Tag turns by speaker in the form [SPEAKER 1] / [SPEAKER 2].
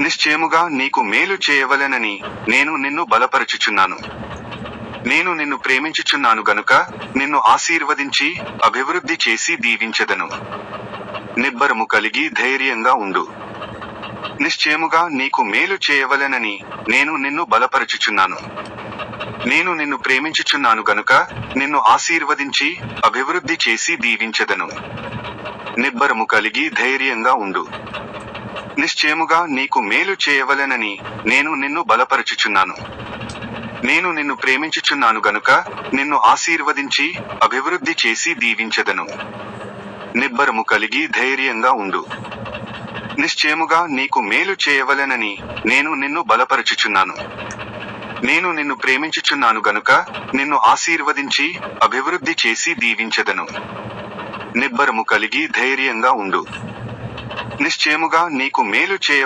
[SPEAKER 1] నిశ్చయముగా నీకు మేలు చేయవలెనని నేను నిన్ను బలపరచుచున్నాను. నేను నిన్ను ప్రేమించుచున్నాను గనుక నిన్ను ఆశీర్వదించి అభివృద్ధి చేసి దీవించెదను. నిబ్బరము కలిగి ధైర్యంగా ఉండు. నిశ్చయముగా నీకు మేలు చేయవలెనని నేను నిన్ను బలపరచుచున్నాను. నేను నిన్ను ప్రేమించుచున్నాను గనుక నిన్ను ఆశీర్వదించి అభివృద్ధి చేసి దీవించెదను. నిబ్బరము కలిగి ధైర్యంగా ఉండు. నిశ్చయముగా నీకు మేలు చేయవలెనని నేను నిన్ను బలపరచుచున్నాను. నేను నిన్ను ప్రేమించుచున్నాను గనుక నిన్ను ఆశీర్వదించి అభివృద్ధి చేసి దీవించెదను. నిబ్బరము కలిగి ధైర్యంగా ఉండు. నిశ్చయముగా నీకు మేలు చేయవలెనని నేను నిన్ను బలపరచుచున్నాను. నేను నిన్ను ప్రేమించుచున్నాను గనుక నిన్ను ఆశీర్వదించి అభివృద్ధి చేసి దీవించెదను. నిబ్బరము కలిగి ధైర్యంగా ఉండు. నిశ్చయముగా నీకు మేలు చేయ